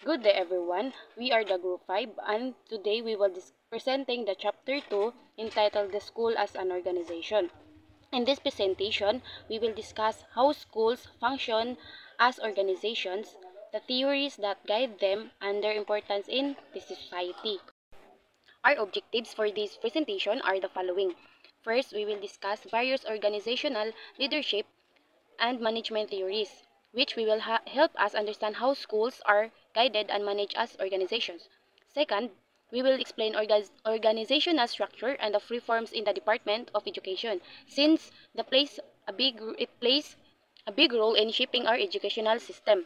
Good day everyone, we are the Group 5 and today we will be presenting the Chapter 2 entitled The School as an Organization. In this presentation, we will discuss how schools function as organizations, the theories that guide them, and their importance in the society. Our objectives for this presentation are the following. First, we will discuss various organizational leadership and management theories, which will help us understand how schools are guided and managed as organizations. Second, we will explain organizational structure and the free forms in the Department of Education, since it plays a big role in shaping our educational system.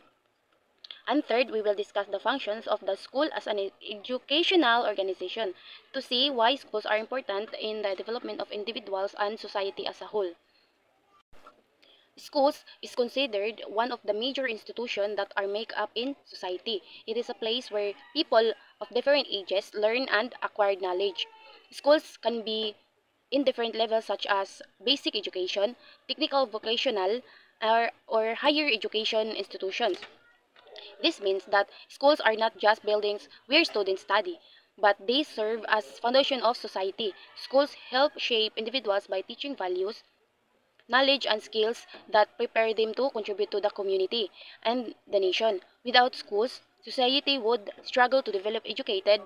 And third, we will discuss the functions of the school as an educational organization to see why schools are important in the development of individuals and society as a whole. Schools is considered one of the major institutions that are make up in society. It is a place where people of different ages learn and acquire knowledge. Schools can be in different levels such as basic education, technical vocational, or higher education institutions. This means that schools are not just buildings where students study, but they serve as foundation of society. Schools help shape individuals by teaching values, knowledge and skills that prepare them to contribute to the community and the nation. Without schools, society would struggle to develop educated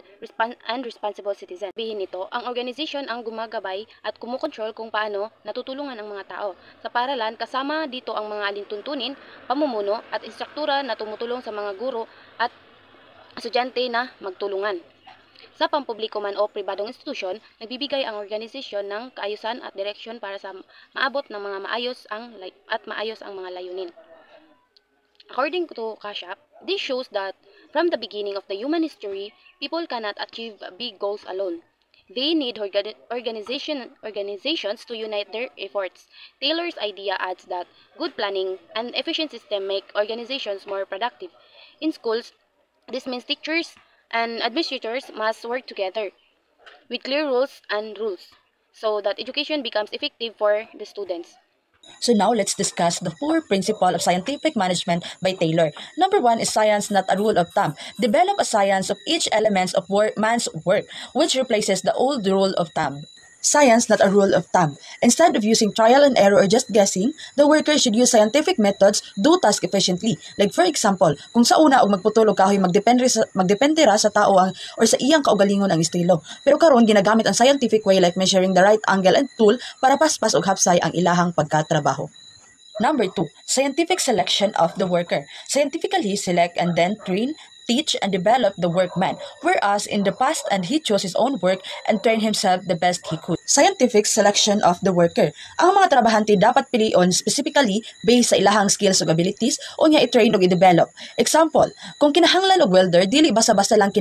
and responsible citizens. Sabihin nito, ang organization ang gumagabay at kumukontrol kung paano natutulungan ang mga tao. Sa paaralan, kasama dito ang mga alintuntunin, pamumuno at instruktura na tumutulong sa mga guro at estudyante na magtulungan. Sa pampubliko man o pribadong institusyon, nagbibigay ang organisasyon ng kaayusan at direksyon para sa maabot ng mga maayos ang mga layunin. According to Kashap, this shows that from the beginning of the human history, people cannot achieve big goals alone. They need organizations to unite their efforts. Taylor's idea adds that good planning and efficient system make organizations more productive. In schools, this means teachers and administrators must work together with clear rules so that education becomes effective for the students. So now let's discuss the four principles of scientific management by Taylor. Number one is science, not a rule of thumb. Develop a science of each element of man's work, which replaces the old rule of thumb. Science, not a rule of thumb. Instead of using trial and error or just guessing, the worker should use scientific methods, do task efficiently. Like for example, kung sa una og magputulog kahoy magdepende ra sa tao or sa iyang kaugalingon ang estilo. Pero karon ginagamit ang scientific way like measuring the right angle and tool para paspas og hapsay ang ilahang pagkatrabaho. Number 2, scientific selection of the worker. Scientifically select and then train, teach, and develop the workman, whereas in the past and he chose his own work and trained himself the best he could. Scientific selection of the worker. Ang mga trabahante dapat pilion specifically based sa ilahang skills ug abilities o niya i-train ug i-develop. Example, kung kinahanglan og welder, dili basta-basta lang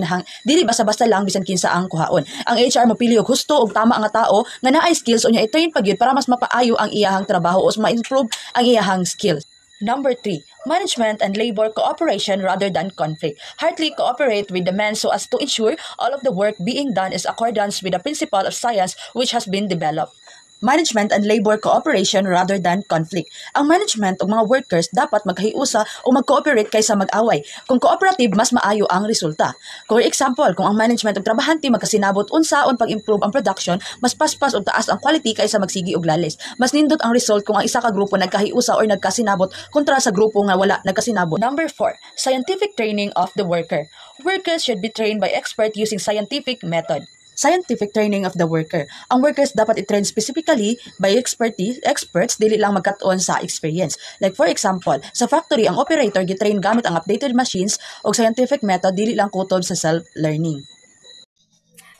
bisan kinsa ang kuhaon. Ang HR mopili og husto ug tama nga tao nga naay skills o niya i-train pagyud para mas mapaayo ang iyahang trabaho o ma-improve ang iyahang skills. Number 3, management and labor cooperation rather than conflict. Heartily cooperate with the men so as to ensure all of the work being done is accordance with the principle of science which has been developed. Management and labor cooperation rather than conflict. Ang management ug mga workers dapat magkahiusa o mag-cooperate kaysa mag-away. Kung cooperative, mas maayo ang resulta. For example, kung ang management ug trabahante magkasinabot unsaon pag-improve ang production, mas paspas ug taas ang quality kaysa magsigi og lalis. Mas nindot ang result kung ang isa ka grupo nagkahiusa or nagkasinabot kontra sa grupo nga wala nagkasinabot. Number 4, scientific training of the worker. Workers should be trained by expert using scientific method. Scientific training of the worker. Ang workers dapat i-train specifically by experts, dili lang magkat-on sa experience. Like for example, sa factory, ang operator gitrain gamit ang updated machines o scientific method, dili lang kutob sa self-learning.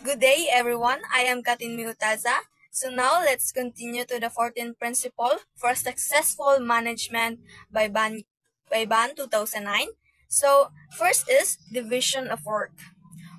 Good day, everyone. I am Katin Miutaza. So now, let's continue to the 14th principle for successful management by Ban 2009. So, first is division of work.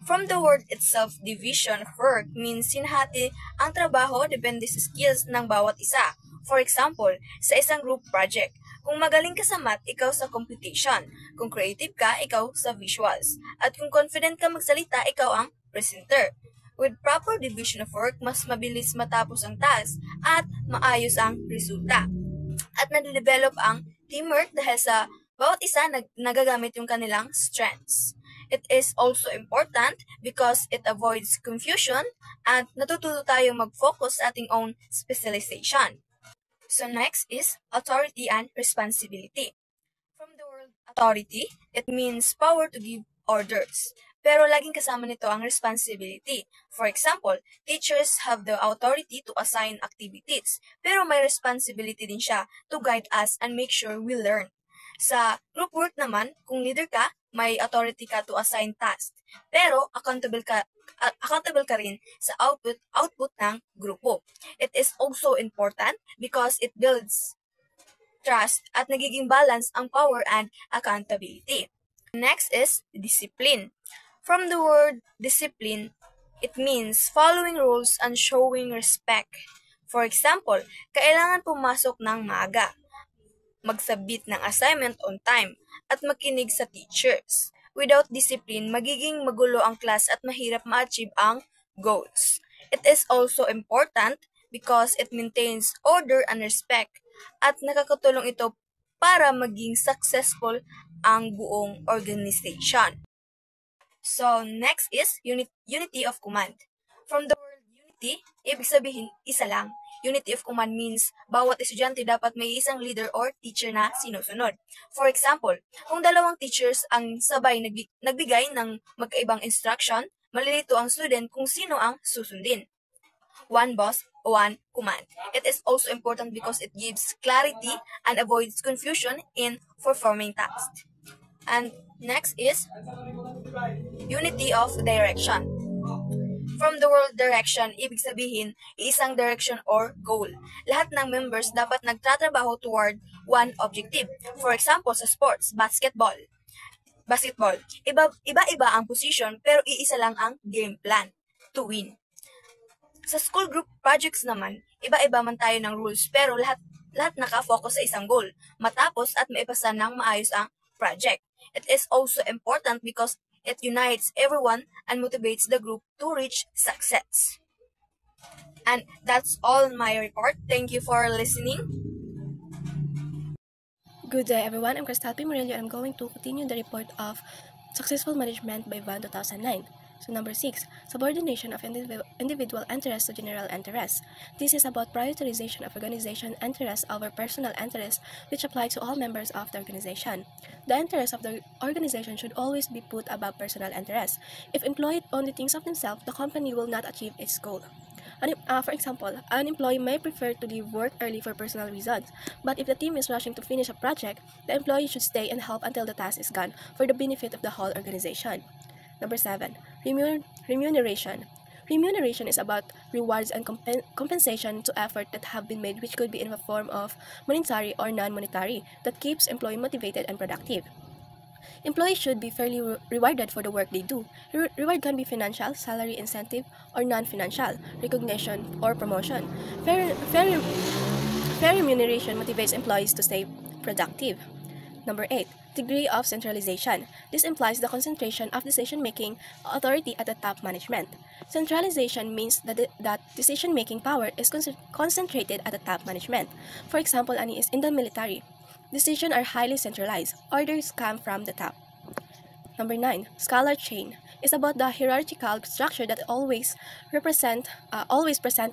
From the word itself, division of work means sinhati ang trabaho depende sa skills ng bawat isa. For example, sa isang group project, kung magaling ka sa math, ikaw sa computation. Kung creative ka, ikaw sa visuals. At kung confident ka magsalita, ikaw ang presenter. With proper division of work, mas mabilis matapos ang task at maayos ang resulta. At nade-develop ang teamwork dahil sa bawat isa nagagamit yung kanilang strengths. It is also important because it avoids confusion at natututo tayong mag-focus sa ating own specialization. So next is authority and responsibility. From the word authority, it means power to give orders. Pero laging kasama nito ang responsibility. For example, teachers have the authority to assign activities, pero may responsibility din siya to guide us and make sure we learn. Sa group work naman, kung leader ka, may authority ka to assign tasks. Pero accountable ka rin sa output ng grupo. It is also important because it builds trust at nagiging balance ang power and accountability. Next is discipline. From the word discipline, it means following rules and showing respect. For example, kailangan pumasok ng maaga, magsabit ng assignment on time, at makinig sa teachers. Without discipline, magiging magulo ang class at mahirap ma-achieve ang goals. It is also important because it maintains order and respect at nakakatulong ito para maging successful ang buong organization. So, next is unity of command. From the word unity, ibig sabihin isa lang. Unity of command means bawat estudyante dapat may isang leader or teacher na sinusunod. For example, kung dalawang teachers ang sabay nagbigay ng magkaibang instruction, malilito ang student kung sino ang susundin. One boss, one command. It is also important because it gives clarity and avoids confusion in performing tasks. And next is unity of direction. From the word direction, ibig sabihin, iisang direction or goal. Lahat ng members dapat nagtatrabaho toward one objective. For example, sa sports, basketball. Iba-iba ang position pero iisa lang ang game plan to win. Sa school group projects naman, iba-iba man tayo ng rules pero lahat naka-focus sa isang goal, matapos at maipasa ng maayos ang project. It is also important because it unites everyone and motivates the group to reach success. And that's all my report. Thank you for listening. Good day, everyone. I'm Cristal P. Morello, and I'm going to continue the report of Successful Management by Van 2009. So number 6, subordination of individual interests to general interests. This is about prioritization of organization interests over personal interests, which apply to all members of the organization. The interests of the organization should always be put above personal interests. If employee only thinks of themselves, the company will not achieve its goal. For example, an employee may prefer to leave work early for personal reasons, but if the team is rushing to finish a project, the employee should stay and help until the task is done for the benefit of the whole organization. Number 7, remuneration. Remuneration is about rewards and compensation to effort that have been made, which could be in the form of monetary or non-monetary, that keeps employee motivated and productive. Employees should be fairly rewarded for the work they do. Reward can be financial, salary incentive, or non-financial, recognition, or promotion. Fair remuneration motivates employees to stay productive. Number 8, degree of centralization. This implies the concentration of decision-making authority at the top management. Centralization means that decision-making power is concentrated at the top management. For example, in the military. Decisions are highly centralized. Orders come from the top. Number 9, scalar chain is about the hierarchical structure that always present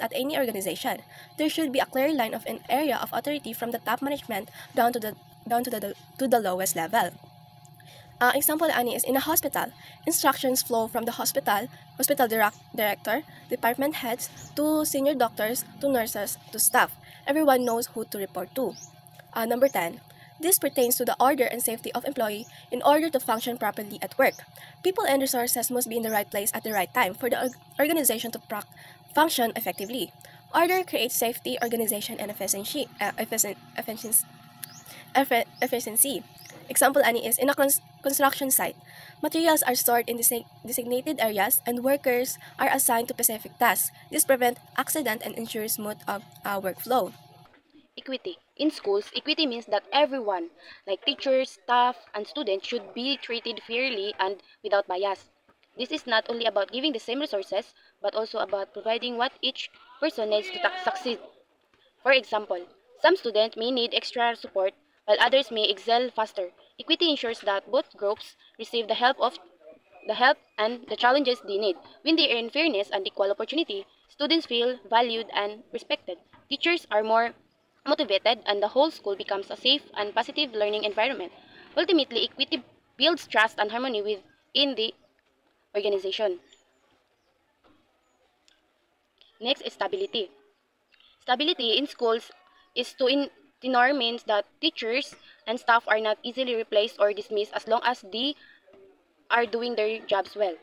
at any organization. There should be a clear line of an area of authority from the top management down to the lowest level. Example is in a hospital. Instructions flow from the hospital director, department heads, to senior doctors, to nurses, to staff. Everyone knows who to report to. Number 10. This pertains to the order and safety of employee in order to function properly at work. People and resources must be in the right place at the right time for the organization to function effectively. Order creates safety, organization, and efficiency. Example is in a construction site. Materials are stored in designated areas and workers are assigned to specific tasks. This prevents accident and ensures smooth workflow. Equity. In schools, equity means that everyone, like teachers, staff, and students, should be treated fairly and without bias. This is not only about giving the same resources, but also about providing what each person needs to succeed. For example, some students may need extra support, while others may excel faster. Equity ensures that both groups receive the help of the help, and the challenges they need. When they earn fairness and equal opportunity, students feel valued and respected. Teachers are more motivated, and the whole school becomes a safe and positive learning environment. Ultimately, equity builds trust and harmony within the organization. Next is stability. Stability in schools is to tenor means that teachers and staff are not easily replaced or dismissed as long as they are doing their jobs well.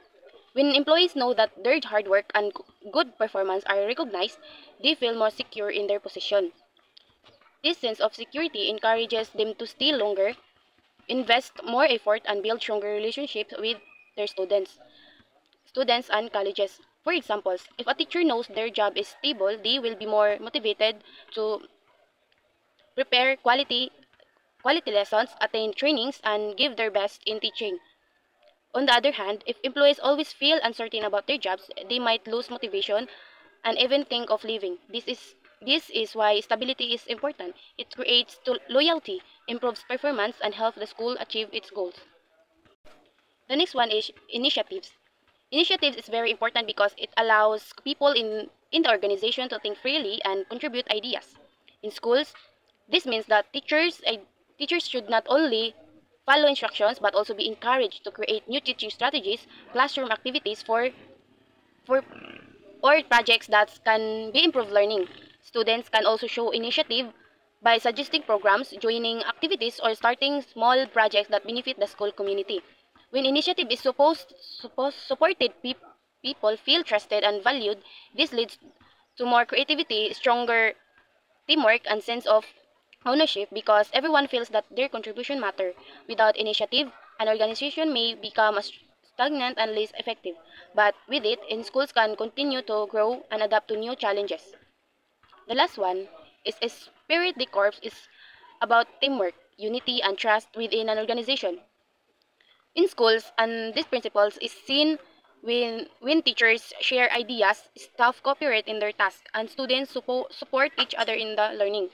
When employees know that their hard work and good performance are recognized, they feel more secure in their position. This sense of security encourages them to stay longer, invest more effort, and build stronger relationships with their students and colleges. For example, if a teacher knows their job is stable, they will be more motivated to prepare quality lessons, attend trainings, and give their best in teaching. On the other hand, if employees always feel uncertain about their jobs, they might lose motivation and even think of leaving. This is why stability is important. It creates loyalty, improves performance, and helps the school achieve its goals. The next one is initiatives. Initiatives is very important because it allows people in the organization to think freely and contribute ideas. In schools, this means that teachers should not only follow instructions but also be encouraged to create new teaching strategies, classroom activities for or projects that can be improved learning. Students can also show initiative by suggesting programs, joining activities, or starting small projects that benefit the school community. When initiative is supported, people feel trusted and valued. This leads to more creativity, stronger teamwork, and sense of ownership because everyone feels that their contribution matter. Without initiative, an organization may become stagnant and less effective. But with it, in schools can continue to grow and adapt to new challenges. The last one is Spirit the Corps is about teamwork, unity, and trust within an organization. In schools, and these principles is seen when teachers share ideas, staff cooperate in their tasks, and students support each other in the learning.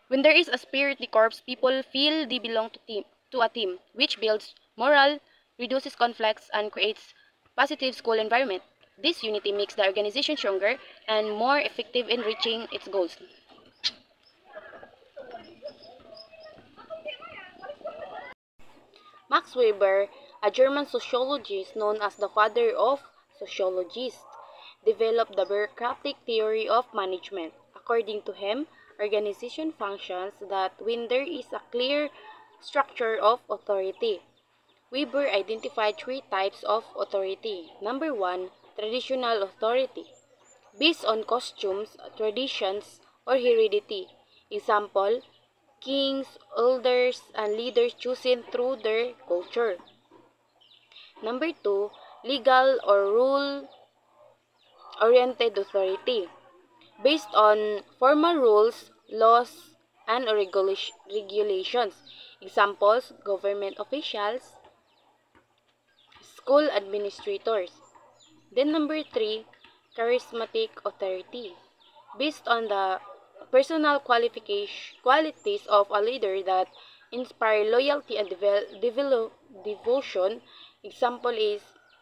When there is a spirit the corps, people feel they belong to a team, which builds morale, reduces conflicts, and creates positive school environment. This unity makes the organization stronger and more effective in reaching its goals. Max Weber, a German sociologist known as the father of sociologists, developed the bureaucratic theory of management. According to him, organization functions that when there is a clear structure of authority. Weber identified three types of authority. Number one, traditional authority, based on costumes, traditions, or heredity. Example, kings, elders, and leaders chosen through their culture. Number two, legal or rule-oriented authority, based on formal rules, laws, and regulations. Examples, government officials, school administrators. Then number three, charismatic authority, based on the personal qualities of a leader that inspire loyalty and devotion. Example is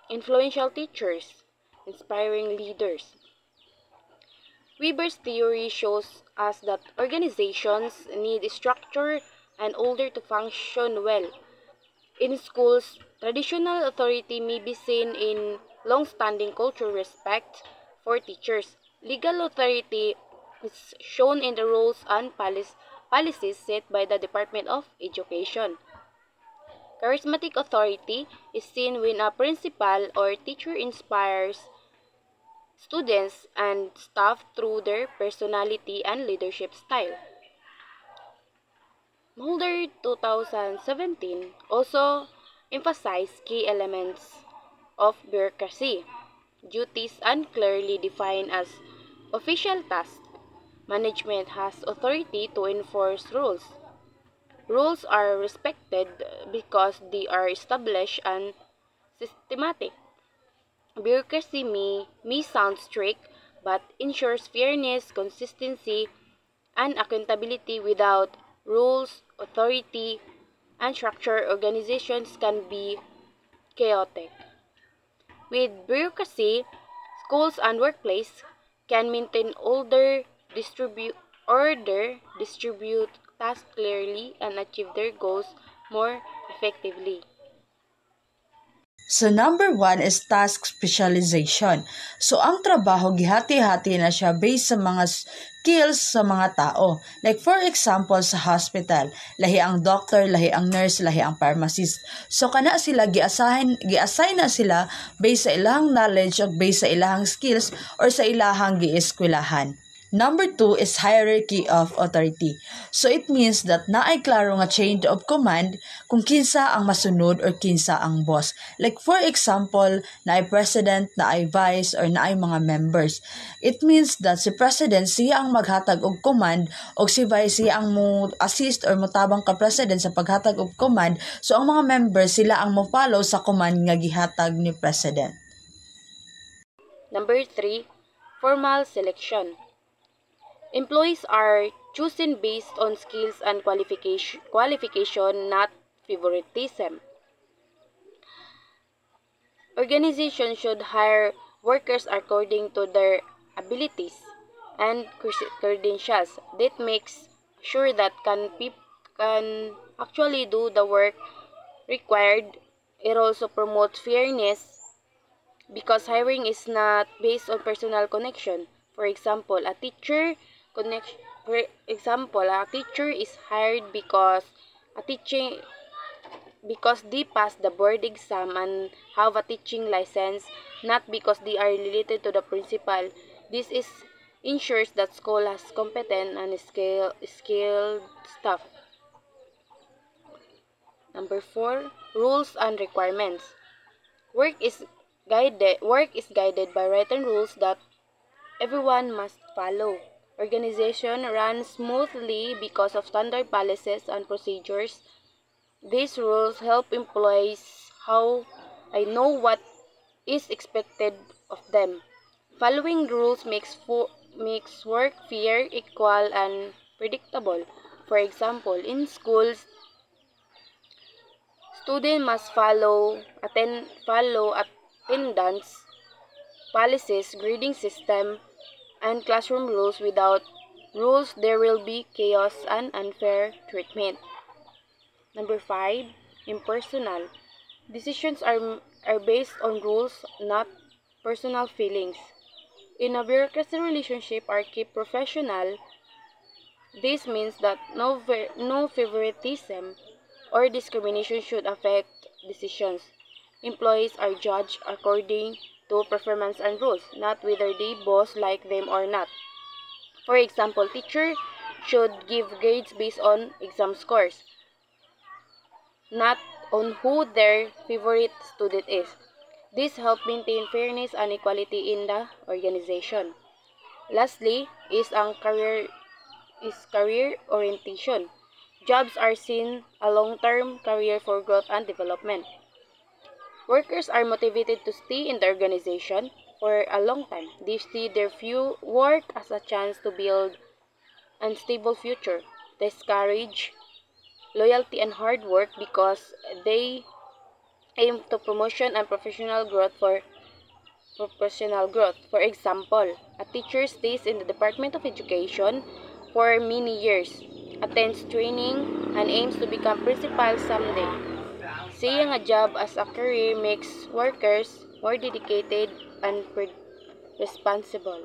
influential teachers, inspiring leaders. Weber's theory shows us that organizations need structure and order to function well. In schools, traditional authority may be seen in long-standing cultural respect for teachers. Legal authority is shown in the rules and policies set by the Department of Education. Charismatic authority is seen when a principal or teacher inspires students and staff through their personality and leadership style. Mulder 2017 also emphasized key elements of bureaucracy, duties unclearly defined as official tasks. Management has authority to enforce rules. Rules are respected because they are established and systematic. Bureaucracy may sound strict but ensures fairness, consistency, and accountability. Without rules, authority, and structure, organizations can be chaotic. With bureaucracy, schools and workplace can maintain distribute tasks clearly, and achieve their goals more effectively. So number one is task specialization. So ang trabaho gihati-hati na siya based sa mga skills sa mga tao. Like for example sa hospital, lahi ang doctor, lahi ang nurse, lahi ang pharmacist. So kana sila giassign na sila based sa ilahang knowledge o based sa ilahang skills or sa ilahang gieskwelahan. Number two is hierarchy of authority. So it means that naay klaro nga chain of command kung kinsa ang masunod or kinsa ang boss. Like for example, naay president, naay vice, or naay mga members. It means that si president siya ang maghatag og command o si vice siya ang mo assist or motabang ka president sa paghatag og command. So ang mga members sila ang mo follow sa command nga gihatag ni president. Number 3, formal selection. Employees are chosen based on skills and qualification, not favoritism. Organizations should hire workers according to their abilities and credentials. That makes sure that people can actually do the work required. It also promotes fairness because hiring is not based on personal connection. For example, a teacher is hired because they pass the board exam and have a teaching license, not because they are related to the principal. This ensures that school has competent and skilled staff. Number 4, rules and requirements. Work is guided by written rules that everyone must follow. Organization runs smoothly because of standard policies and procedures. These rules help employees know what is expected of them. Following rules makes work fair, equal, and predictable. For example, in schools, students must follow attendance policies, grading system, and classroom rules. Without rules, there will be chaos and unfair treatment. Number 5, impersonal. Decisions are based on rules, not personal feelings. In a bureaucracy relationship are kept professional. This means that no favoritism or discrimination should affect decisions. Employees are judged according to performance and rules, not whether the boss like them or not. For example, teacher should give grades based on exam scores, not on who their favorite student is. This helps maintain fairness and equality in the organization. Lastly, career orientation. Jobs are seen a long-term career for growth and development. Workers are motivated to stay in the organization for a long time. They see their work as a chance to build a stable future. They discourage loyalty and hard work because they aim to promotion and professional growth. For example, a teacher stays in the Department of Education for many years, attends training, and aims to become principal someday. Seeing a job as a career makes workers more dedicated and responsible.